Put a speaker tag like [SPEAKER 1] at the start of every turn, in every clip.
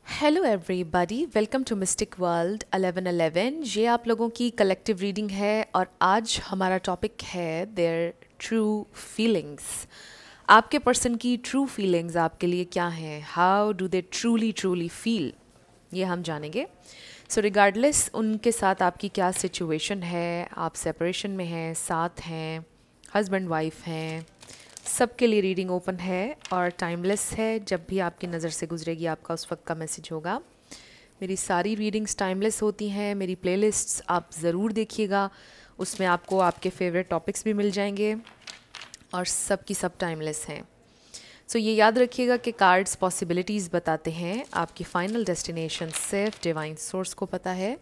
[SPEAKER 1] Hello everybody, welcome to Mystic World 1111। ये आप लोगों की कलेक्टिव रीडिंग है और आज हमारा टॉपिक है देयर ट्रू फीलिंग्स। आपके पर्सन की ट्रू फीलिंग्स आपके लिए क्या हैं? How do they truly feel, ये हम जानेंगे। सो रिगार्डलेस उनके साथ आपकी क्या सिचुएशन है, आप सेपरेशन में हैं, साथ हैं, हस्बैंड वाइफ हैं, सबके लिए रीडिंग ओपन है और टाइमलेस है। जब भी आपकी नज़र से गुजरेगी आपका उस वक्त का मैसेज होगा। मेरी सारी रीडिंग्स टाइमलेस होती हैं। मेरी प्लेलिस्ट्स आप ज़रूर देखिएगा, उसमें आपको आपके फेवरेट टॉपिक्स भी मिल जाएंगे और सब की सब टाइमलेस हैं। सो ये याद रखिएगा कि कार्ड्स पॉसिबिलिटीज़ बताते हैं, आपकी फ़ाइनल डेस्टिनेशन सिर्फ डिवाइन सोर्स को पता है।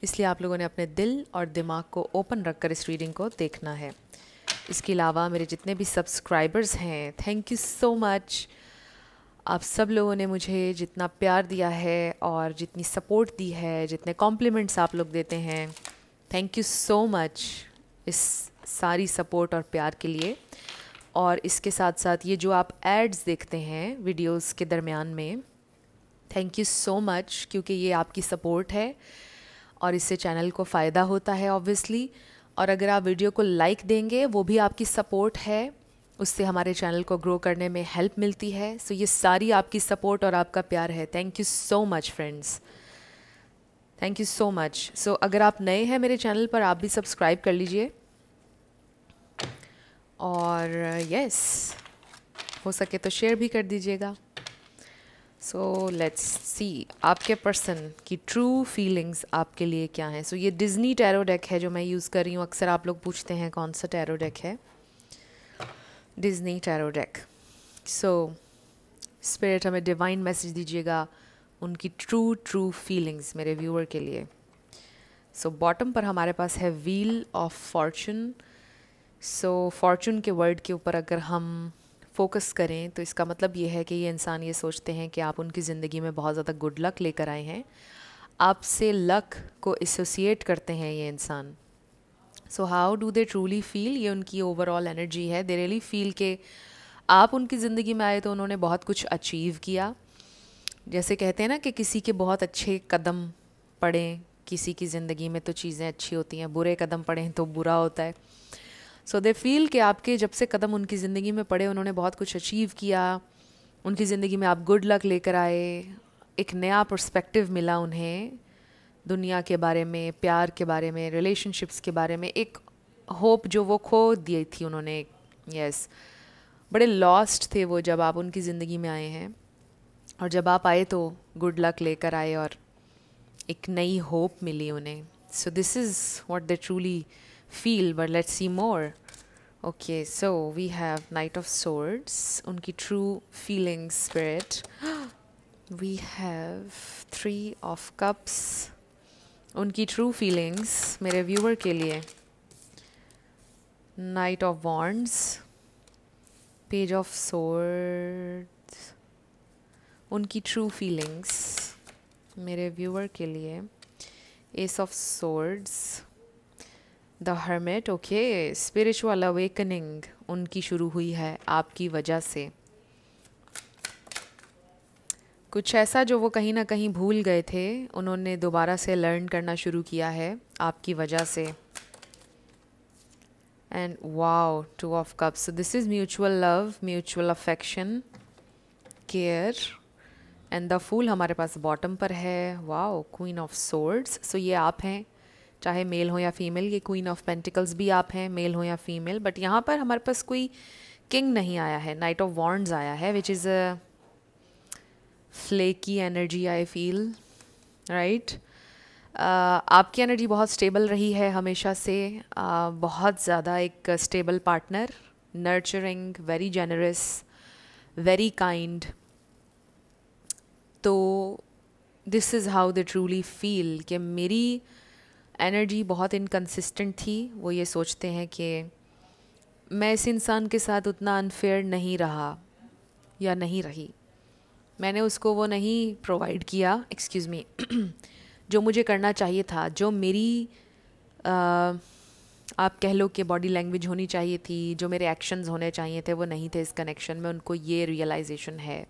[SPEAKER 1] इसलिए आप लोगों ने अपने दिल और दिमाग को ओपन रखकर इस रीडिंग को देखना है। इसके अलावा मेरे जितने भी सब्सक्राइबर्स हैं, थैंक यू सो मच। आप सब लोगों ने मुझे जितना प्यार दिया है और जितनी सपोर्ट दी है, जितने कॉम्प्लीमेंट्स आप लोग देते हैं, थैंक यू सो मच इस सारी सपोर्ट और प्यार के लिए। और इसके साथ साथ ये जो आप एड्स देखते हैं वीडियोस के दरमियान में, थैंक यू सो मच, क्योंकि ये आपकी सपोर्ट है और इससे चैनल को फ़ायदा होता है ऑब्वियसली। और अगर आप वीडियो को लाइक देंगे वो भी आपकी सपोर्ट है, उससे हमारे चैनल को ग्रो करने में हेल्प मिलती है। सो ये सारी आपकी सपोर्ट और आपका प्यार है। Thank you so much friends, thank you so much. So अगर आप नए हैं मेरे चैनल पर, आप भी सब्सक्राइब कर लीजिए और यस हो सके तो शेयर भी कर दीजिएगा। सो लेट्स सी आपके पर्सन की ट्रू फीलिंग्स आपके लिए क्या हैं। सो ये डिज़नी टैरो डेक है जो मैं यूज़ कर रही हूँ। अक्सर आप लोग पूछते हैं कौन सा टैरो डेक है, डिज़नी टैरो डेक। सो स्पिरिट हमें डिवाइन मैसेज दीजिएगा उनकी ट्रू फीलिंग्स मेरे व्यूअर के लिए। सो बॉटम पर हमारे पास है wheel of Fortune. So fortune के वर्ड के ऊपर अगर हम फोकस करें तो इसका मतलब ये है कि ये इंसान ये सोचते हैं कि आप उनकी ज़िंदगी में बहुत ज़्यादा गुड लक लेकर आए हैं, आपसे लक को एसोसिएट करते हैं ये इंसान। So how do they truly feel, ये उनकी ओवरऑल एनर्जी है। दे रियली फील कि आप उनकी ज़िंदगी में आए तो उन्होंने बहुत कुछ अचीव किया। जैसे कहते हैं ना कि किसी के बहुत अच्छे कदम पड़ें किसी की ज़िंदगी में तो चीज़ें अच्छी होती हैं, बुरे कदम पड़ें तो बुरा होता है। सो दे फील कि आपके जब से कदम उनकी ज़िंदगी में पड़े उन्होंने बहुत कुछ अचीव किया, उनकी ज़िंदगी में आप गुड लक लेकर आए, एक नया पर्सपेक्टिव मिला उन्हें दुनिया के बारे में, प्यार के बारे में, रिलेशनशिप्स के बारे में, एक होप जो वो खो दी थी उन्होंने। यस, बड़े लॉस्ट थे वो जब आप उनकी ज़िंदगी में आए हैं, और जब आप आए तो गुड लक लेकर आए और एक नई होप मिली उन्हें। सो this is what they truly feel, but let's see more. Okay, so we have Knight of Swords, उनकी true feelings spirit. We have Three of Cups, उनकी true feelings मेरे viewer के लिए। Knight of Wands, Page of Swords, उनकी true feelings मेरे viewer के लिए। Ace of Swords, the hermit. Okay, spiritual awakening उनकी शुरू हुई है आपकी वजह से। कुछ ऐसा जो वो कहीं ना कहीं भूल गए थे, उन्होंने दोबारा से लर्न करना शुरू किया है आपकी वजह से। And wow, two of cups. So this is mutual love, mutual affection, care. And the fool हमारे पास बॉटम पर है। Wow, queen of swords. So ये आप हैं, चाहे मेल हो या फीमेल। ये क्वीन ऑफ पेंटिकल्स भी आप हैं, मेल हो या फीमेल। बट यहाँ पर हमारे पास कोई किंग नहीं आया है, नाइट ऑफ वॉन्ड्स आया है, which is a flaky energy I feel, right. आपकी एनर्जी बहुत स्टेबल रही है हमेशा से, बहुत ज़्यादा एक stable partner, nurturing, very generous, very kind. तो this is how they truly feel कि मेरी एनर्जी बहुत इनकंसिस्टेंट थी। वो ये सोचते हैं कि मैं इस इंसान के साथ उतना अनफेयर नहीं रहा या नहीं रही, मैंने उसको वो नहीं प्रोवाइड किया, एक्सक्यूज़ मी, जो मुझे करना चाहिए था, जो मेरी आप कह लो कि बॉडी लैंग्वेज होनी चाहिए थी, जो मेरे एक्शंस होने चाहिए थे वो नहीं थे इस कनेक्शन में। उनको ये रियलाइजेशन है।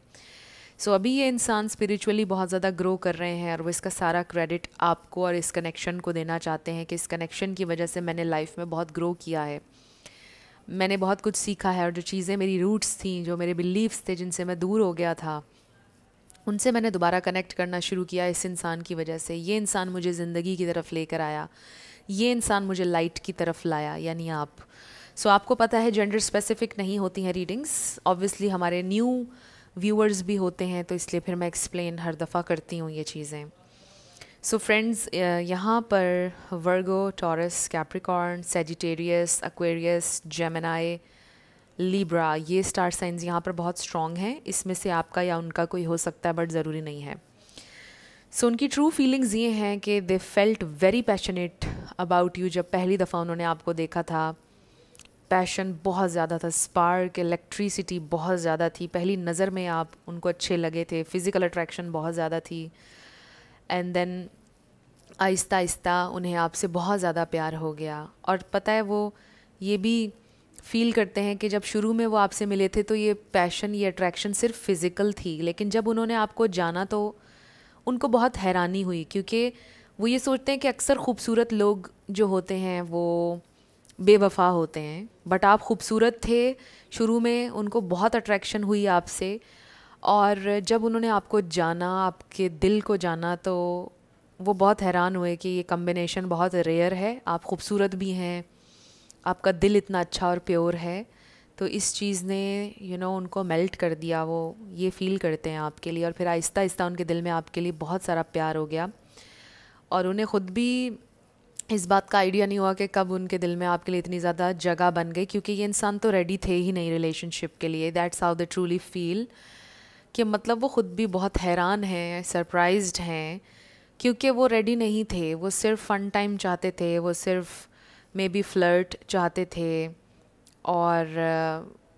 [SPEAKER 1] अभी ये इंसान स्पिरिचुअली बहुत ज़्यादा ग्रो कर रहे हैं और वो इसका सारा क्रेडिट आपको और इस कनेक्शन को देना चाहते हैं कि इस कनेक्शन की वजह से मैंने लाइफ में बहुत ग्रो किया है, मैंने बहुत कुछ सीखा है, और जो चीज़ें मेरी रूट्स थी, जो मेरे बिलीव्स थे जिनसे मैं दूर हो गया था, उनसे मैंने दोबारा कनेक्ट करना शुरू किया इस इंसान की वजह से। ये इंसान मुझे ज़िंदगी की तरफ लेकर आया, ये इंसान मुझे लाइट की तरफ लाया, यानी आप। आपको पता है जेंडर स्पेसिफिक नहीं होती हैं रीडिंग्स, ऑब्वियसली हमारे न्यू व्यूअर्स भी होते हैं, तो इसलिए फिर मैं एक्सप्लेन हर दफ़ा करती हूँ ये चीज़ें। फ्रेंड्स, यहाँ पर Virgo, Taurus, Capricorn, Sagittarius, Aquarius, Gemini, Libra, ये स्टार साइंस यहाँ पर बहुत स्ट्रॉन्ग हैं। इसमें से आपका या उनका कोई हो सकता है, बट ज़रूरी नहीं है। उनकी ट्रू फीलिंग्स ये हैं कि they felt very passionate about you. जब पहली दफ़ा उन्होंने आपको देखा था, पैशन बहुत ज़्यादा था, स्पार्क, इलेक्ट्रिसिटी बहुत ज़्यादा थी। पहली नज़र में आप उनको अच्छे लगे थे, फिज़िकल अट्रैक्शन बहुत ज़्यादा थी। एंड देन आहिस्ता आहिस्ता उन्हें आपसे बहुत ज़्यादा प्यार हो गया। और पता है, वो ये भी फील करते हैं कि जब शुरू में वो आपसे मिले थे तो ये पैशन, ये अट्रैक्शन सिर्फ फिज़िकल थी, लेकिन जब उन्होंने आपको जाना तो उनको बहुत हैरानी हुई, क्योंकि वो ये सोचते हैं कि अक्सर खूबसूरत लोग जो होते हैं वो बेवफा होते हैं, बट आप खूबसूरत थे शुरू में, उनको बहुत अट्रैक्शन हुई आपसे, और जब उन्होंने आपको जाना, आपके दिल को जाना, तो वो बहुत हैरान हुए कि ये कम्बिनेशन बहुत रेयर है। आप खूबसूरत भी हैं, आपका दिल इतना अच्छा और प्योर है, तो इस चीज़ ने उनको मेल्ट कर दिया। वो ये फ़ील करते हैं आपके लिए, और फिर आहिस्ता आहिस्ता उनके दिल में आपके लिए बहुत सारा प्यार हो गया। और उन्हें ख़ुद भी इस बात का आइडिया नहीं हुआ कि कब उनके दिल में आपके लिए इतनी ज़्यादा जगह बन गई, क्योंकि ये इंसान तो रेडी थे ही नहीं रिलेशनशिप के लिए। That's how they truly feel, कि मतलब वो ख़ुद भी बहुत हैरान हैं, सरप्राइज्ड हैं, क्योंकि वो रेडी नहीं थे। वो सिर्फ फ़न टाइम चाहते थे, वो सिर्फ मे बी फ्लर्ट चाहते थे, और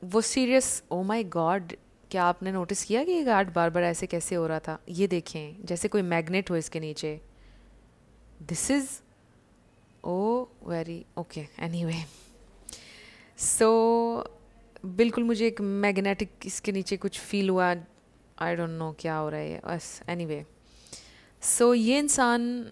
[SPEAKER 1] वो सीरियस। ओ माय गॉड, क्या आपने नोटिस किया कि ये गार्ड बार बार ऐसे कैसे हो रहा था? ये देखें, जैसे कोई मैग्नेट हो इसके नीचे। This is oh very okay, anyway. बिल्कुल मुझे एक मैग्नेटिक इसके नीचे कुछ फील हुआ, आई डोंट नो क्या हो रहा है बस। एनीवे, ये इंसान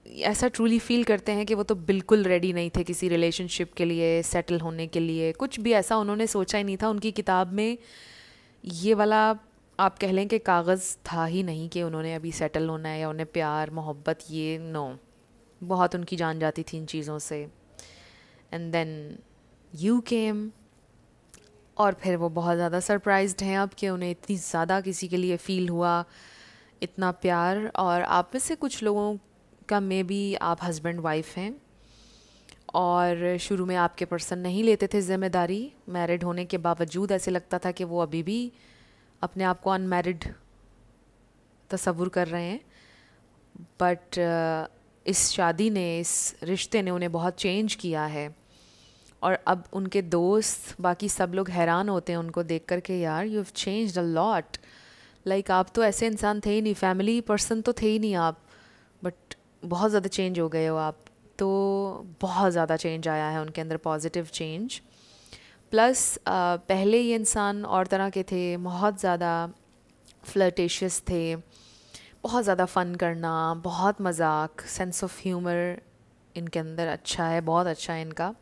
[SPEAKER 1] ऐसा ट्रूली फील करते हैं कि वो तो बिल्कुल रेडी नहीं थे किसी रिलेशनशिप के लिए, सेटल होने के लिए, कुछ भी ऐसा उन्होंने सोचा ही नहीं था। उनकी किताब में ये वाला आप कह लें कि कागज़ था ही नहीं कि उन्होंने अभी सेटल होना है या उन्हें प्यार मोहब्बत, ये नो, बहुत उनकी जान जाती थी इन चीज़ों से। एंड देन यू केम, और फिर वो बहुत ज़्यादा सरप्राइज्ड हैं अब कि उन्हें इतनी ज़्यादा किसी के लिए फ़ील हुआ, इतना प्यार। और आप में से कुछ लोगों का मे बी आप हस्बैंड वाइफ हैं, और शुरू में आपके पर्सन नहीं लेते थे ज़िम्मेदारी, मैरिड होने के बावजूद ऐसे लगता था कि वो अभी भी अपने आप को अनमैरिड तस्वुर कर रहे हैं। बट इस शादी ने, इस रिश्ते ने उन्हें बहुत चेंज किया है, और अब उनके दोस्त, बाकी सब लोग हैरान होते हैं उनको देख कर के, यार you have changed a lot, like आप तो ऐसे इंसान थे ही नहीं, फैमिली पर्सन तो थे ही नहीं आप, बट बहुत ज़्यादा चेंज हो गए हो आप। तो बहुत ज़्यादा चेंज आया है उनके अंदर, पॉजिटिव चेंज। प्लस पहले ये इंसान और तरह के थे, बहुत ज़्यादा फ्लर्टेशियस थे, बहुत ज़्यादा फ़न करना, बहुत मजाक, सेंस ऑफ ह्यूमर इनके अंदर अच्छा है, बहुत अच्छा है इनका।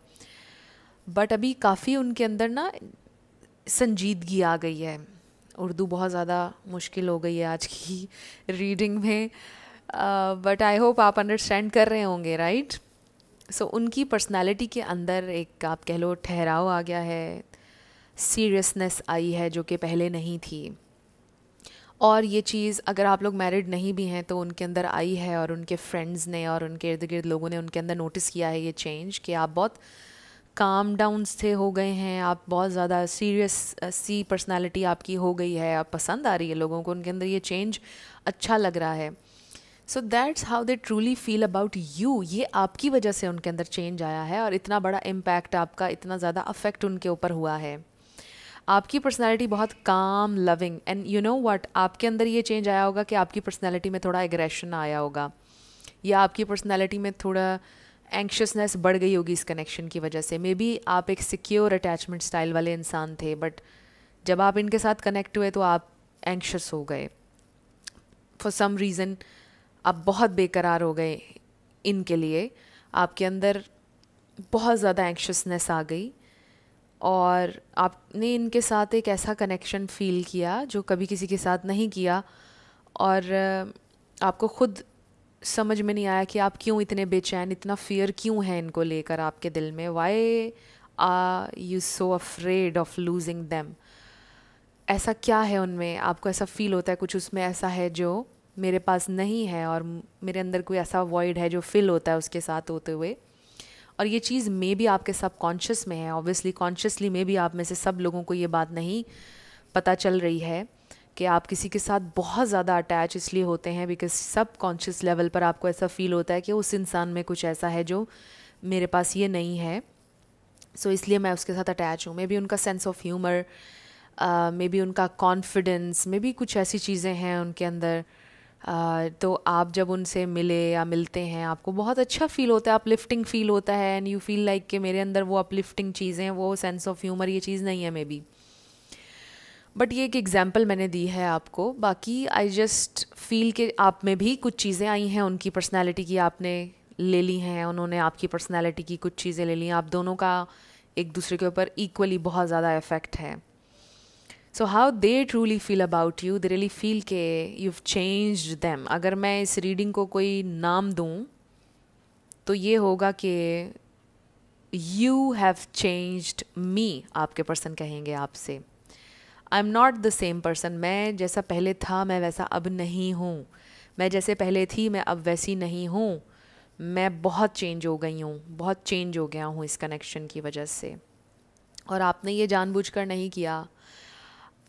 [SPEAKER 1] बट अभी काफ़ी उनके अंदर ना संजीदगी आ गई है। उर्दू बहुत ज़्यादा मुश्किल हो गई है आज की रीडिंग में, बट आई होप आप अंडरस्टैंड कर रहे होंगे, राइट? उनकी पर्सनालिटी के अंदर एक आप कह लो ठहराव आ गया है, सीरियसनेस आई है जो कि पहले नहीं थी। और ये चीज़ अगर आप लोग मैरिड नहीं भी हैं तो उनके अंदर आई है, और उनके फ्रेंड्स ने और उनके इर्द गिर्द लोगों ने उनके अंदर नोटिस किया है ये चेंज, कि आप बहुत काम डाउन से हो गए हैं, आप बहुत ज़्यादा सीरियस सी पर्सनालिटी आपकी हो गई है, आप पसंद आ रही है लोगों को, उनके अंदर ये चेंज अच्छा लग रहा है। So that's how they truly feel about you. ये आपकी वजह से उनके अंदर चेंज आया है, और इतना बड़ा इम्पैक्ट आपका, इतना ज़्यादा अफेक्ट उनके ऊपर हुआ है। आपकी पर्सनैलिटी बहुत काम, loving, and you know what, आपके अंदर ये चेंज आया होगा कि आपकी पर्सनैलिटी में थोड़ा एग्रेशन आया होगा, या आपकी पर्सनैलिटी में थोड़ा एंक्शसनेस बढ़ गई होगी इस कनेक्शन की वजह से। मे बी आप एक सिक्योर अटैचमेंट स्टाइल वाले इंसान थे, बट जब आप इनके साथ कनेक्ट हुए तो आप एंक्शस हो गए, फॉर सम रीज़न आप बहुत बेकरार हो गए इनके लिए, आपके अंदर बहुत ज़्यादा एंक्शसनेस आ गई और आपने इनके साथ एक ऐसा कनेक्शन फ़ील किया जो कभी किसी के साथ नहीं किया, और आपको खुद समझ में नहीं आया कि आप क्यों इतने बेचैन, इतना फियर क्यों है इनको लेकर आपके दिल में, why are you so afraid of losing them. ऐसा क्या है उनमें, आपको ऐसा फील होता है कुछ उसमें ऐसा है जो मेरे पास नहीं है, और मेरे अंदर कोई ऐसा वॉइड है जो फिल होता है उसके साथ होते हुए। और ये चीज़ मे भी आपके सब कॉन्शियस में है, ऑब्वियसली कॉन्शियसली मे भी आप में से सब लोगों को ये बात नहीं पता चल रही है कि आप किसी के साथ बहुत ज़्यादा अटैच इसलिए होते हैं बिकॉज सब कॉन्शियस लेवल पर आपको ऐसा फील होता है कि उस इंसान में कुछ ऐसा है जो मेरे पास ये नहीं है, सो इसलिए मैं उसके साथ अटैच हूँ। मे बी उनका sense of humour, may be उनका कॉन्फिडेंस, मे बी कुछ ऐसी चीज़ें हैं उनके अंदर। तो आप जब उनसे मिले या मिलते हैं आपको बहुत अच्छा फील होता है, अपलिफ्टिंग फील होता है, एंड यू फील लाइक कि मेरे अंदर वो अपलिफ्टिंग चीज़ें, वो सेंस ऑफ ह्यूमर, ये चीज़ नहीं है मे बी। बट ये एक एग्जाम्पल मैंने दी है आपको, बाकी आई जस्ट फील कि आप में भी कुछ चीज़ें आई हैं उनकी पर्सनैलिटी की, आपने ले ली हैं, उन्होंने आपकी पर्सनैलिटी की कुछ चीज़ें ले ली हैं, आप दोनों का एक दूसरे के ऊपर इक्वली बहुत ज़्यादा इफेक्ट है। So how they truly feel about you, they really feel के you've changed them। अगर मैं इस रीडिंग को कोई नाम दूँ तो ये होगा कि यू हैव चेंज्ड मी, आपके पर्सन कहेंगे आपसे। I am not the same person, मैं जैसा पहले था मैं वैसा अब नहीं हूँ, मैं जैसे पहले थी मैं अब वैसी नहीं हूँ, मैं बहुत चेंज हो गई हूँ, बहुत चेंज हो गया हूँ इस कनेक्शन की वजह से। और आपने ये जानबूझकर नहीं किया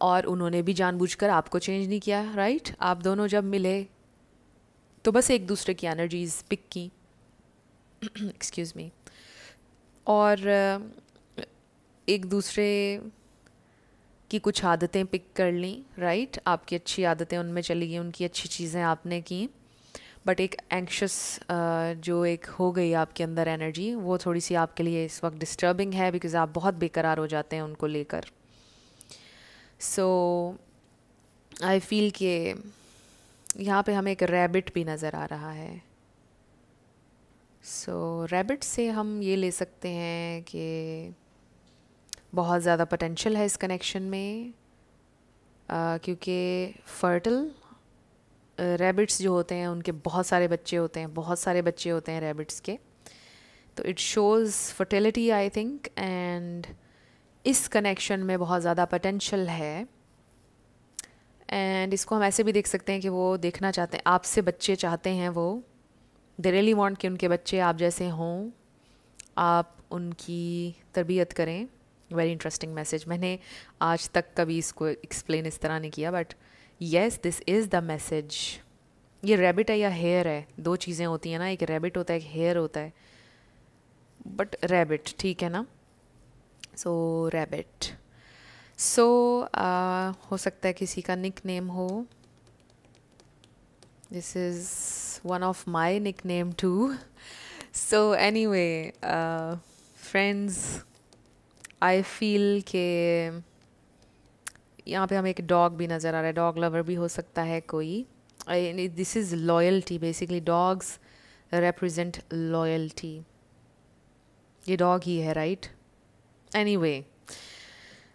[SPEAKER 1] और उन्होंने भी जानबूझकर आपको चेंज नहीं किया, राइट? आप दोनों जब मिले तो बस एक दूसरे की एनर्जीज पिक की एक्सक्यूज़ मी, और एक दूसरे की कुछ आदतें पिक कर ली, राइट? आपकी अच्छी आदतें उनमें चली गई, उनकी अच्छी चीज़ें आपने की, बट एक एंक्शस जो एक हो गई आपके अंदर एनर्जी, वो थोड़ी सी आपके लिए इस वक्त डिस्टर्बिंग है बिकॉज़ आप बहुत बेकरार हो जाते हैं उनको लेकर। सो आई फील कि यहाँ पे हमें एक रैबिट भी नज़र आ रहा है। सो रैबिट से हम ये ले सकते हैं कि बहुत ज़्यादा पोटेंशियल है इस कनेक्शन में, क्योंकि फर्टल रैबिट्स जो होते हैं उनके बहुत सारे बच्चे होते हैं, बहुत सारे बच्चे होते हैं रैबिट्स के, तो it shows fertility I think, and इस कनेक्शन में बहुत ज़्यादा पोटेंशियल है। एंड इसको हम ऐसे भी देख सकते हैं कि वो देखना चाहते हैं, आपसे बच्चे चाहते हैं, वो दे रियली वांट कि उनके बच्चे आप जैसे हों, आप उनकी तरबियत करें। वेरी इंटरेस्टिंग मैसेज, मैंने आज तक कभी इसको एक्सप्लेन इस तरह नहीं किया, but yes this is the message. ये रैबिट है या हेयर है, दो चीज़ें होती हैं ना, एक रैबिट होता है एक हेयर होता है, बट रैबिट ठीक है ना। सो रैबिट, सो हो सकता है किसी का निक नेम हो, this is one of my nickname too. So anyway friends, I feel के यहाँ पे हमें एक डॉग भी नज़र आ रहा है, डॉग लवर भी हो सकता है कोई। This is loyalty, basically dogs represent loyalty, ये डॉग ही है, राइट? एनीवे,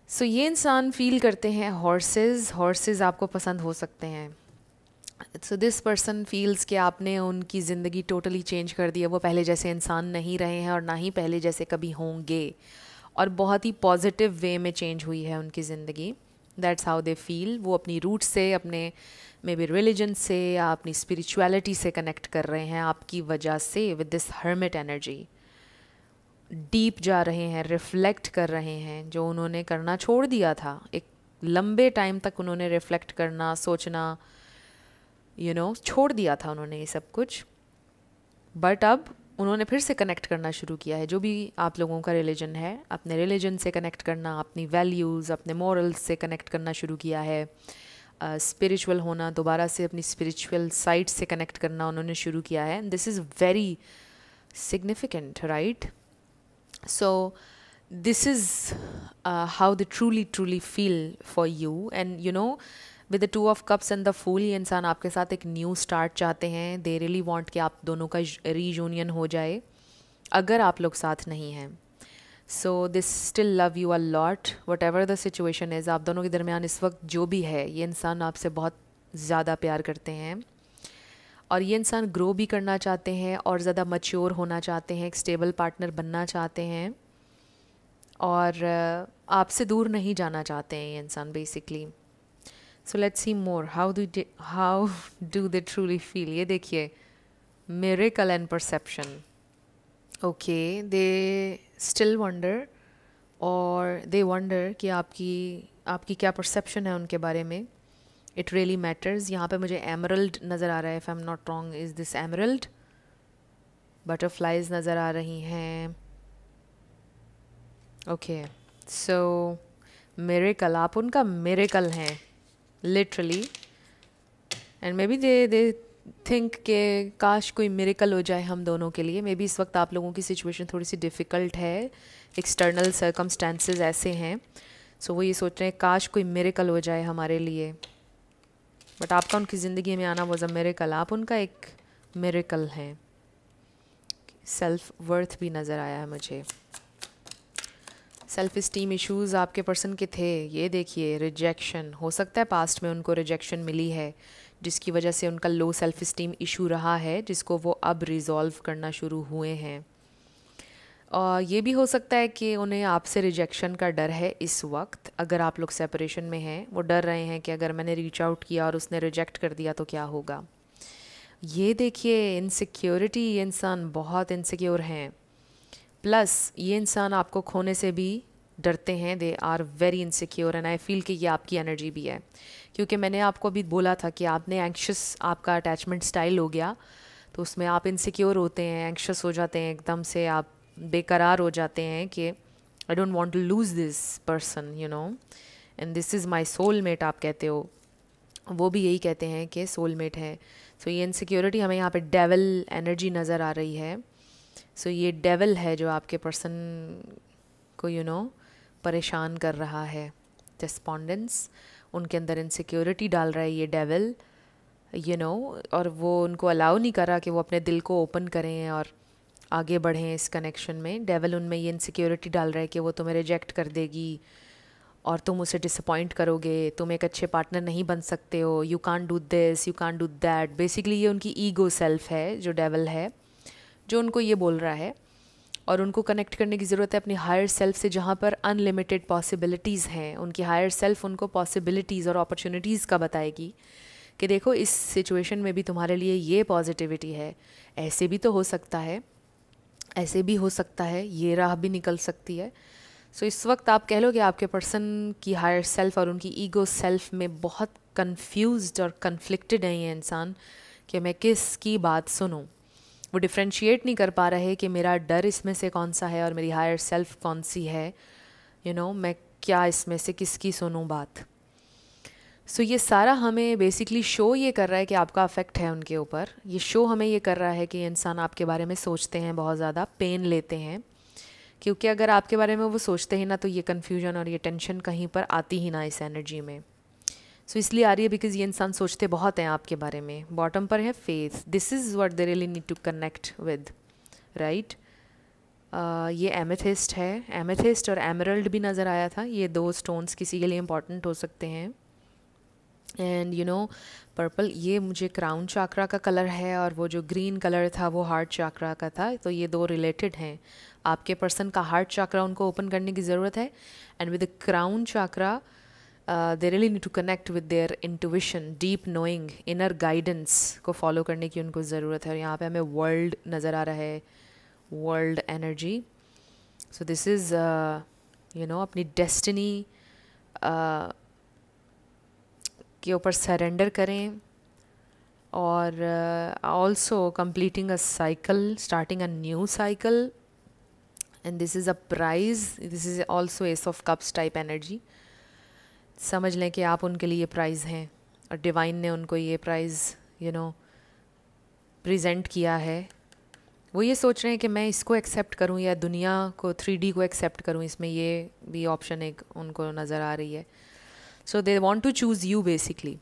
[SPEAKER 1] सो ये इंसान फील करते हैं हॉर्सेस, हॉर्सेस आपको पसंद हो सकते हैं। सो दिस पर्सन फील्स कि आपने उनकी ज़िंदगी टोटली चेंज कर दी है, वो पहले जैसे इंसान नहीं रहे हैं और ना ही पहले जैसे कभी होंगे, और बहुत ही पॉजिटिव वे में चेंज हुई है उनकी ज़िंदगी। That's how they feel. वो अपनी रूट से, अपने मे बी रिलीजन से या अपनी स्पिरिचुअलिटी से कनेक्ट कर रहे हैं आपकी वजह से, with this hermit energy deep जा रहे हैं, रिफ्लेक्ट कर रहे हैं, जो उन्होंने करना छोड़ दिया था। एक लंबे टाइम तक उन्होंने रिफ्लेक्ट करना, सोचना, छोड़ दिया था उन्होंने ये सब कुछ, बट अब उन्होंने फिर से कनेक्ट करना शुरू किया है। जो भी आप लोगों का रिलीजन है, अपने रिलीजन से कनेक्ट करना, अपनी वैल्यूज़, अपने मॉरल्स से कनेक्ट करना शुरू किया है, स्पिरिचुअल होना, दोबारा से अपनी स्पिरिचुअल साइड से कनेक्ट करना उन्होंने शुरू किया है। This is very significant, right? So this is how they truly feel for you, and with the 2 of cups and the fool, ये इंसान आपके साथ एक न्यू स्टार्ट चाहते हैं. दे रियली वांट कि आप दोनों का रीयूनियन हो जाए अगर आप लोग साथ नहीं हैं. So this still love you a lot what ever the situation is. आप दोनों के दरमियान इस वक्त जो भी है, ये इंसान आपसे बहुत ज़्यादा प्यार करते हैं और ये इंसान ग्रो भी करना चाहते हैं और ज़्यादा मैच्योर होना चाहते हैं, एक स्टेबल पार्टनर बनना चाहते हैं और आपसे दूर नहीं जाना चाहते हैं ये इंसान basically. So let's see more how do they truly feel. ये देखिए, miracle and perception. Okay, they still wonder और दे वंडर कि आपकी क्या परसेप्शन है उनके बारे में. It really matters. यहाँ पे मुझे एमरल्ड नज़र आ रहा है, if I am not wrong is this emerald. Butterflies नज़र आ रही हैं. ओके, सो मिरेकल, आप उनका मिरेकल हैं literally. And may be they think के काश कोई मिरेकल हो जाए हम दोनों के लिए. मे बी इस वक्त आप लोगों की सिचुएशन थोड़ी सी डिफ़िकल्ट है, एक्सटर्नल सर्कमस्टेंसेस ऐसे हैं. सो वो ये सोच रहे हैं काश कोई मिरेकल हो जाए हमारे लिए. बट आपका उनकी ज़िंदगी में आना वॉज अ मिरेकल. आप उनका एक मिरेकल हैं. सेल्फ वर्थ भी नज़र आया है मुझे. सेल्फ इस्टीम इश्यूज़ आपके पर्सन के थे. ये देखिए, रिजेक्शन. हो सकता है पास्ट में उनको रिजेक्शन मिली है जिसकी वजह से उनका लो सेल्फ इस्टीम इशू रहा है, जिसको वो अब रिज़ॉल्व करना शुरू हुए हैं. और ये भी हो सकता है कि उन्हें आपसे रिजेक्शन का डर है इस वक्त. अगर आप लोग सेपरेशन में हैं, वो डर रहे हैं कि अगर मैंने रीच आउट किया और उसने रिजेक्ट कर दिया तो क्या होगा. ये देखिए, इनसिक्योरिटी. ये इंसान बहुत इनसिक्योर हैं. प्लस ये इंसान आपको खोने से भी डरते हैं. They are very insecure and I feel कि ये आपकी एनर्जी भी है, क्योंकि मैंने आपको अभी बोला था कि आपने एंक्शस, आपका अटैचमेंट स्टाइल हो गया, तो उसमें आप इनसिक्योर होते हैं, एंक्शस हो जाते हैं, एकदम से आप बेकरार हो जाते हैं कि I don't want to lose this person, you know, and this is my soulmate आप कहते हो. वो भी यही कहते हैं कि सोलमेट है. सो ये इनसिक्योरिटी, हमें यहाँ पे डेविल एनर्जी नज़र आ रही है. सो ये डेविल है जो आपके पर्सन को यू नो परेशान कर रहा है. डिस्पोंडेंस, उनके अंदर इनसिक्योरिटी डाल रहा है ये डेविल, यू नो, और वो उनको अलाउ नहीं कर रहा कि वो अपने दिल को ओपन करें और आगे बढ़ें इस कनेक्शन में. डेविल उनमें ये इनसिक्योरिटी डाल रहा है कि वो तुम्हें रिजेक्ट कर देगी और तुम उसे डिसअपॉइंट करोगे, तुम एक अच्छे पार्टनर नहीं बन सकते हो, you can't do this, you can't do that. Basically ये उनकी ईगो सेल्फ है जो डेविल है, जो उनको ये बोल रहा है. और उनको कनेक्ट करने की ज़रूरत है अपनी हायर सेल्फ से, जहाँ पर अनलिमिटेड पॉसिबिलिटीज़ हैं. उनकी हायर सेल्फ उनको पॉसिबिलिटीज़ और अपॉर्चुनिटीज़ का बताएगी कि देखो इस सिचुएशन में भी तुम्हारे लिए ये पॉजिटिविटी है, ऐसे भी तो हो सकता है, ऐसे भी हो सकता है, ये राह भी निकल सकती है. सो इस वक्त आप कह लो कि आपके पर्सन की हायर सेल्फ और उनकी ईगो सेल्फ में बहुत कंफ्यूज्ड और कन्फ्लिक्टेड है ये इंसान कि मैं किसकी बात सुनूं. वो डिफ्रेंशिएट नहीं कर पा रहे कि मेरा डर इसमें से कौन सा है और मेरी हायर सेल्फ कौन सी है, यू नो, मैं क्या इसमें से किसकी सुनूं बात. सो ये सारा हमें बेसिकली शो ये कर रहा है कि आपका अफेक्ट है उनके ऊपर. ये शो हमें ये कर रहा है कि ये इंसान आपके बारे में सोचते हैं, बहुत ज़्यादा पेन लेते हैं, क्योंकि अगर आपके बारे में वो सोचते हैं ना तो ये कन्फ्यूजन और ये टेंशन कहीं पर आती ही ना इस एनर्जी में. सो इसलिए आ रही है बिकॉज ये इंसान सोचते बहुत हैं आपके बारे में. बॉटम पर है faith. This is what they really need to connect with, right. ये एमेथिस्ट है. एमेथिस्ट और एमरल्ड भी नज़र आया था. ये 2 स्टोन्स किसी के लिए इंपॉर्टेंट हो सकते हैं. एंड यू नो पर्पल, ये मुझे क्राउन चाक्रा का कलर है और वो जो ग्रीन कलर था वो हार्ट चाक्रा का था. तो ये 2 रिलेटेड हैं. आपके पर्सन का हार्ट चाक्रा उनको ओपन करने की ज़रूरत है. And with the crown chakra they really need to connect with their intuition, deep knowing, inner guidance को follow करने की उनको ज़रूरत है. और यहाँ पे हमें world नज़र आ रहा है, world energy. So this is you know अपनी destiny के ऊपर surrender करें और also completing a cycle, starting a new cycle, and this is a prize. This is also Ace of Cups type energy. समझ लें कि आप उनके लिए प्राइज़ हैं और डिवाइन ने उनको ये प्राइज़ यू नो प्रेजेंट किया है. वो ये सोच रहे हैं कि मैं इसको एक्सेप्ट करूं या दुनिया को 3D को एक्सेप्ट करूं. इसमें ये भी ऑप्शन एक उनको नज़र आ रही है. So they want to choose you basically.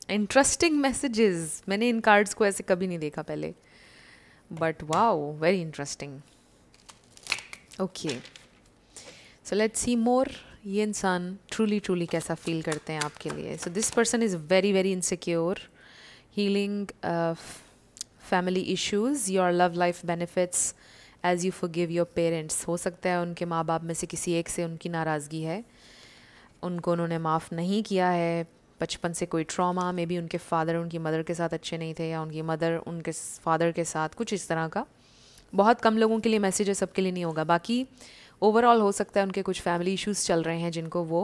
[SPEAKER 1] Interesting messages, मैंने इन कार्ड्स को ऐसे कभी नहीं देखा पहले, but wow, very interesting. Okay, so let's see more. ये इंसान ट्रूली ट्रूली कैसा फील करते हैं आपके लिए। So this person is very very insecure, healing family issues, your love life benefits as you forgive your parents. हो सकता है उनके माँ बाप में से किसी एक से उनकी नाराज़गी है, उनको उन्होंने माफ़ नहीं किया है, बचपन से कोई ट्रॉमा, मे बी उनके फादर उनकी मदर के साथ अच्छे नहीं थे, या उनकी मदर उनके फादर के साथ, कुछ इस तरह का। बहुत कम लोगों के लिए मैसेज है, सबके लिए नहीं होगा। बाकी ओवरऑल हो सकता है उनके कुछ फैमिली इश्यूज चल रहे हैं जिनको वो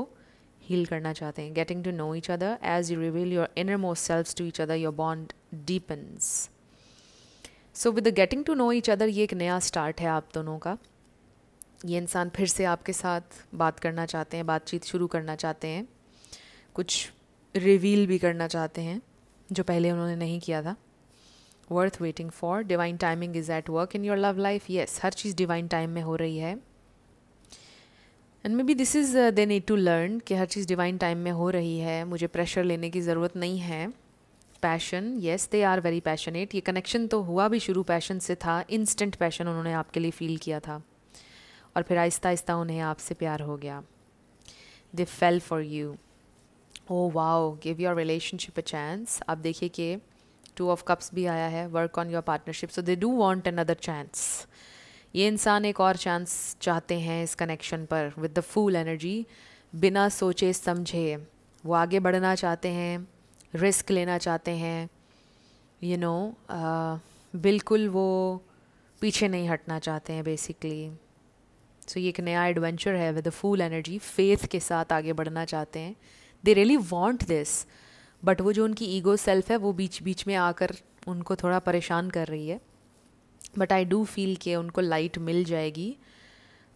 [SPEAKER 1] हील करना चाहते हैं। Getting to know each other as you reveal your innermost selves to each other, your bond deepens. So with the getting to know each other, ये एक नया स्टार्ट है आप दोनों का। ये इंसान फिर से आपके साथ बात करना चाहते हैं, बातचीत शुरू करना चाहते हैं, कुछ रिवील भी करना चाहते हैं जो पहले उन्होंने नहीं किया था। Worth waiting for, divine timing is at work in your love life. Yes, हर चीज़ डिवाइन टाइम में हो रही है। And maybe this is they need to learn कि हर चीज़ डिवाइन टाइम में हो रही है, मुझे प्रेशर लेने की ज़रूरत नहीं है। Passion, yes they are very passionate. ये कनेक्शन तो हुआ भी शुरू पैशन से था, इंस्टेंट पैशन उन्होंने आपके लिए फील किया था, और फिर आहिस्ता आहिस्ता उन्हें आपसे प्यार हो गया। They fell for you. Oh wow, give your relationship a chance. आप देखिए कि 2 ऑफ कप्स भी आया है, work on your partnership, so they do want another chance. ये इंसान एक और चांस चाहते हैं इस कनेक्शन पर, विद द फूल एनर्जी, बिना सोचे समझे वो आगे बढ़ना चाहते हैं, रिस्क लेना चाहते हैं, यू नो बिल्कुल वो पीछे नहीं हटना चाहते हैं बेसिकली। सो ये एक नया एडवेंचर है with the full energy, faith के साथ आगे बढ़ना चाहते हैं। They really want this, but वो जो उनकी ईगो सेल्फ है वो बीच बीच में आकर उनको थोड़ा परेशान कर रही है। बट आई डू फील कि उनको लाइट मिल जाएगी,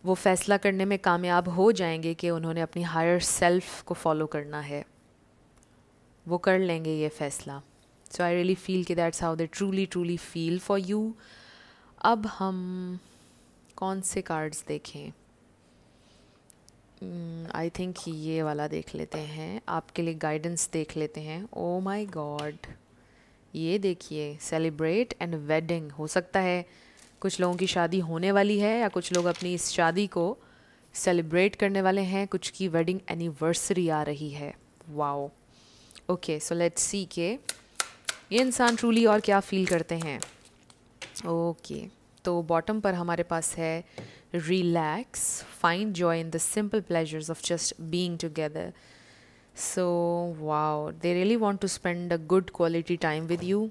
[SPEAKER 1] वो फैसला करने में कामयाब हो जाएंगे कि उन्होंने अपनी हायर सेल्फ को फॉलो करना है, वो कर लेंगे ये फैसला। सो आई रियली फील कि that's how they truly truly feel for you. अब हम कौन से कार्ड्स देखें? आई थिंक ये वाला देख लेते हैं, आपके लिए गाइडेंस देख लेते हैं। ओ माई गॉड, ये देखिए, सेलिब्रेट एंड वेडिंग। हो सकता है कुछ लोगों की शादी होने वाली है, या कुछ लोग अपनी इस शादी को सेलिब्रेट करने वाले हैं, कुछ की वेडिंग एनिवर्सरी आ रही है। वाओ, ओके, सो लेट्स सी के ये इंसान ट्रूली और क्या फील करते हैं। ओके, तो बॉटम पर हमारे पास है relax, find joy in the simple pleasures of just being together. So wow, they really want to spend a good quality time with you.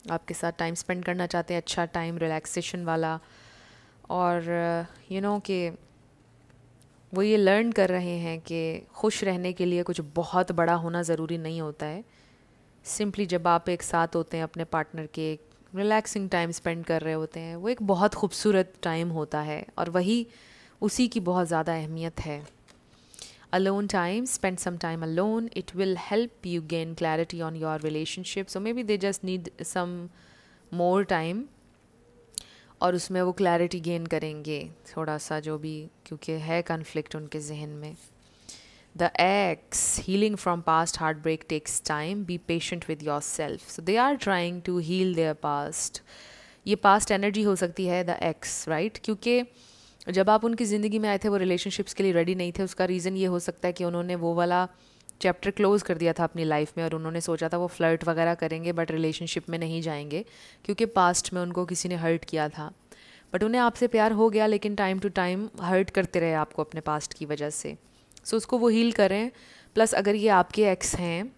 [SPEAKER 1] आपके साथ टाइम स्पेंड करना चाहते हैं, अच्छा टाइम, रिलैक्सेशन वाला। और यू नो कि वो ये लर्न कर रहे हैं कि खुश रहने के लिए कुछ बहुत बड़ा होना ज़रूरी नहीं होता है। सिंपली जब आप एक साथ होते हैं अपने पार्टनर के, रिलैक्सिंग टाइम स्पेंड कर रहे होते हैं, वो एक बहुत खूबसूरत टाइम होता है, और वही उसी की बहुत ज़्यादा अहमियत है। Alone time, spend some time alone. It will help you gain clarity on your relationship. So maybe they just need some more time, और उसमें वो क्लैरिटी गेन करेंगे थोड़ा सा, जो भी, क्योंकि है कन्फ्लिक्ट उनके जहन में। The X, healing from past heartbreak takes time. Be patient with yourself. So they are trying to heal their past. ये पास्ट एनर्जी हो सकती है द एक्स, राइट? क्योंकि जब आप उनकी ज़िंदगी में आए थे वो रिलेशनशिप्स के लिए रेडी नहीं थे। उसका रीज़न ये हो सकता है कि उन्होंने वो वाला चैप्टर क्लोज़ कर दिया था अपनी लाइफ में, और उन्होंने सोचा था वो फ्लर्ट वगैरह करेंगे बट रिलेशनशिप में नहीं जाएंगे, क्योंकि पास्ट में उनको किसी ने हर्ट किया था। बट उन्हें आपसे प्यार हो गया, लेकिन टाइम टू टाइम हर्ट करते रहे आपको अपने पास्ट की वजह से। सो उसको वो हील करें। प्लस अगर ये आपके एक्स हैं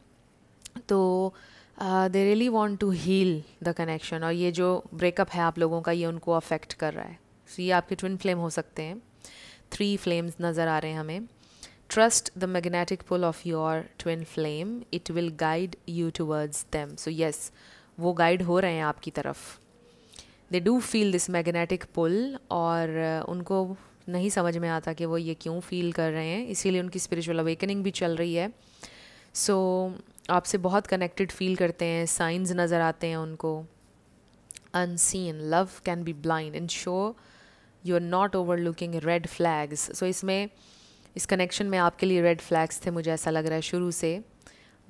[SPEAKER 1] तो they really want to heal the connection, और ये जो ब्रेकअप है आप लोगों का, ये उनको अफेक्ट कर रहा है। सो ये आपके ट्विन फ्लेम हो सकते हैं। 3 फ्लेम्स नज़र आ रहे हैं हमें। Trust the magnetic pull of your twin flame, it will guide you towards them. So yes, वो गाइड हो रहे हैं आपकी तरफ। They do feel this magnetic pull, और उनको नहीं समझ में आता कि वो ये क्यों फील कर रहे हैं, इसीलिए उनकी स्पिरिचुअल अवेकनिंग भी चल रही है। सो आपसे बहुत कनेक्टेड फील करते हैं, साइंस नज़र आते हैं उनको। Unseen love can be blind, ensure you are not overlooking red flags. So इसमें, इस कनेक्शन में आपके लिए रेड फ्लैग्स थे, मुझे ऐसा लग रहा है शुरू से।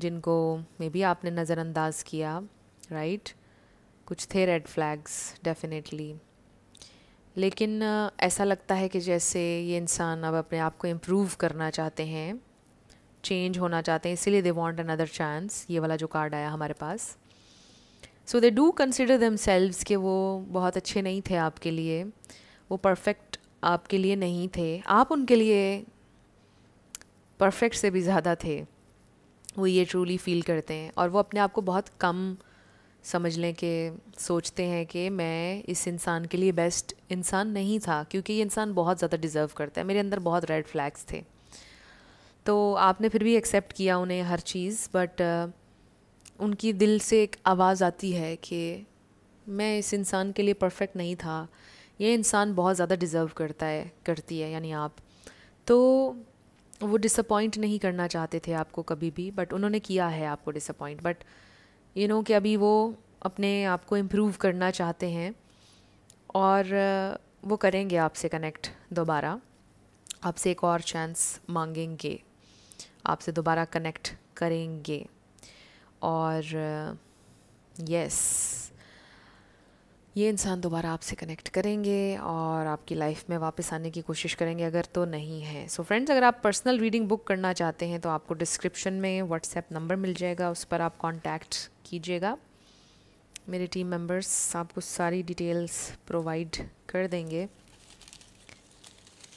[SPEAKER 1] जिनको मे बी आपने नज़रअंदाज किया, राइट? कुछ थे रेड फ्लैग्स डेफिनेटली, लेकिन ऐसा लगता है कि जैसे ये इंसान अब अपने आप को इम्प्रूव करना चाहते हैं, चेंज होना चाहते हैं, इसीलिए दे वांट अनदर चांस। ये वाला जो कार्ड आया हमारे पास, सो दे डू कंसिडर देमसेल्व्स कि वो बहुत अच्छे नहीं थे आपके लिए, वो परफेक्ट आपके लिए नहीं थे, आप उनके लिए परफेक्ट से भी ज़्यादा थे, वो ये ट्रूली फील करते हैं। और वो अपने आप को बहुत कम समझ लें कि सोचते हैं कि मैं इस इंसान के लिए बेस्ट इंसान नहीं था, क्योंकि ये इंसान बहुत ज़्यादा डिज़र्व करता है। मेरे अंदर बहुत रेड फ्लैग्स थे, तो आपने फिर भी एक्सेप्ट किया उन्हें हर चीज़, बट उनकी दिल से एक आवाज़ आती है कि मैं इस इंसान के लिए परफेक्ट नहीं था, ये इंसान बहुत ज़्यादा डिज़र्व करती है यानी आप। तो वो डिसअपॉइंट नहीं करना चाहते थे आपको कभी भी, बट उन्होंने किया है आपको डिसअपॉइंट, बट यू नो कि अभी वो अपने आप को इम्प्रूव करना चाहते हैं और वो करेंगे आपसे कनेक्ट दोबारा, आपसे एक और चांस मांगेंगे, आपसे दोबारा कनेक्ट करेंगे। और यस, ये इंसान दोबारा आपसे कनेक्ट करेंगे और आपकी लाइफ में वापस आने की कोशिश करेंगे, अगर तो नहीं है। सो फ्रेंड्स, अगर आप पर्सनल रीडिंग बुक करना चाहते हैं तो आपको डिस्क्रिप्शन में व्हाट्सएप नंबर मिल जाएगा, उस पर आप कांटेक्ट कीजिएगा। मेरे टीम मेंबर्स आपको सारी डिटेल्स प्रोवाइड कर देंगे।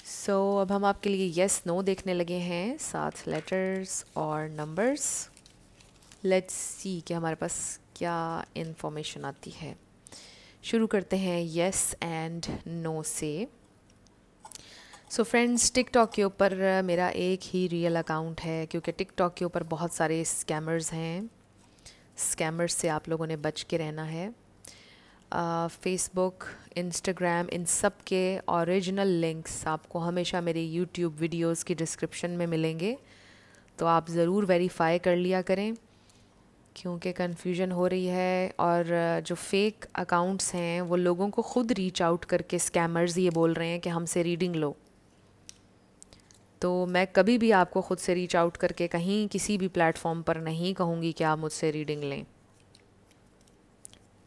[SPEAKER 1] सो अब हम आपके लिए येस नो देखने लगे हैं, 7 लेटर्स और नंबर्स। लेट्स सी कि हमारे पास क्या इन्फॉर्मेशन आती है। शुरू करते हैं येस एंड नो से। सो फ्रेंड्स, टिकटॉक के ऊपर मेरा एक ही रियल अकाउंट है, क्योंकि टिकटॉक के ऊपर बहुत सारे स्कैमर्स हैं। स्कैमर्स से आप लोगों ने बच के रहना है। फेसबुक, इंस्टाग्राम, इन सब के ओरिजिनल लिंक्स आपको हमेशा मेरे यूट्यूब वीडियोस की डिस्क्रिप्शन में मिलेंगे, तो आप ज़रूर वेरीफाई कर लिया करें, क्योंकि कन्फ्यूजन हो रही है। और जो फेक अकाउंट्स हैं वो लोगों को ख़ुद रीच आउट करके स्कैमर्स ये बोल रहे हैं कि हमसे रीडिंग लो। तो मैं कभी भी आपको ख़ुद से रीच आउट करके कहीं किसी भी प्लेटफॉर्म पर नहीं कहूँगी कि आप मुझसे रीडिंग लें,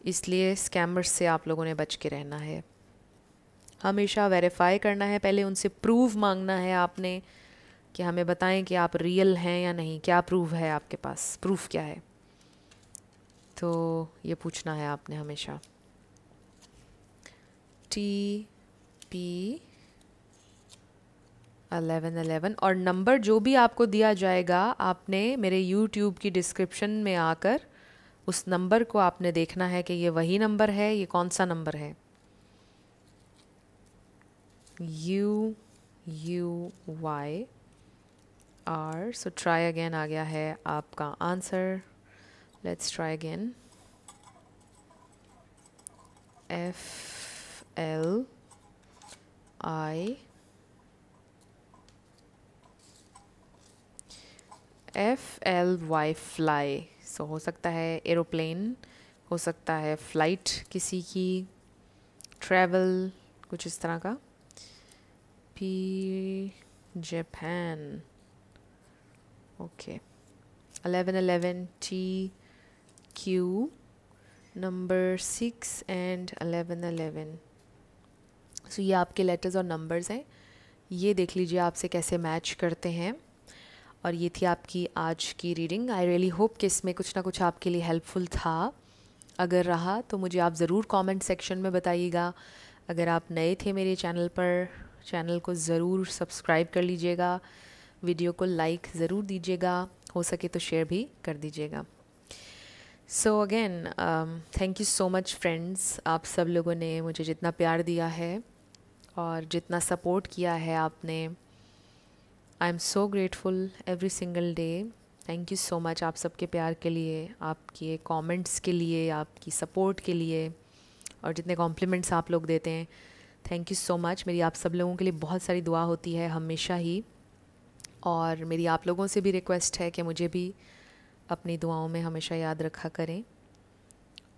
[SPEAKER 1] इसलिए स्कैमर्स से आप लोगों ने बच के रहना है। हमेशा वेरीफाई करना है, पहले उनसे प्रूफ मांगना है आपने कि हमें बताएं कि आप रियल हैं या नहीं, क्या प्रूफ है आपके पास, प्रूफ क्या है, तो ये पूछना है आपने हमेशा। TP1111 और नंबर जो भी आपको दिया जाएगा, आपने मेरे YouTube की डिस्क्रिप्शन में आकर उस नंबर को आपने देखना है कि ये वही नंबर है, ये कौन सा नंबर है। UUYR। सो ट्राई अगेन आ गया है आपका answer. Let's try again. FLY fly. So हो सकता है एरोप्लेन, हो सकता है फ़्लाइट किसी की, ट्रैवल, कुछ इस तरह का। P Japan, okay. 1111 TQ, number 6 and 1111। सो ये आपके लेटर्स और नंबर्स हैं, ये देख लीजिए आपसे कैसे मैच करते हैं। और ये थी आपकी आज की रीडिंग। आई रियली होप कि इसमें कुछ ना कुछ आपके लिए हेल्पफुल था। अगर रहा तो मुझे आप ज़रूर कमेंट सेक्शन में बताइएगा। अगर आप नए थे मेरे चैनल पर, चैनल को ज़रूर सब्सक्राइब कर लीजिएगा, वीडियो को लाइक ज़रूर दीजिएगा, हो सके तो शेयर भी कर दीजिएगा। So again thank you so much friends, आप सब लोगों ने मुझे जितना प्यार दिया है और जितना सपोर्ट किया है आपने, I am so grateful every single day. Thank you so much आप सबके प्यार के लिए, आपके कमेंट्स के लिए, आपकी सपोर्ट के लिए, और जितने कॉम्प्लीमेंट्स आप लोग देते हैं, थैंक यू सो मच। मेरी आप सब लोगों के लिए बहुत सारी दुआ होती है हमेशा ही, और मेरी आप लोगों से भी रिक्वेस्ट है कि मुझे भी अपनी दुआओं में हमेशा याद रखा करें।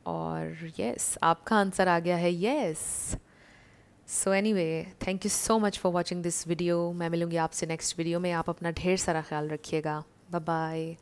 [SPEAKER 1] और यस, आपका आंसर आ गया है yes. So anyway, thank you so much for watching this video. मैं मिलूँगी आपसे नेक्स्ट वीडियो में। आप अपना ढेर सारा ख्याल रखिएगा। Bye bye.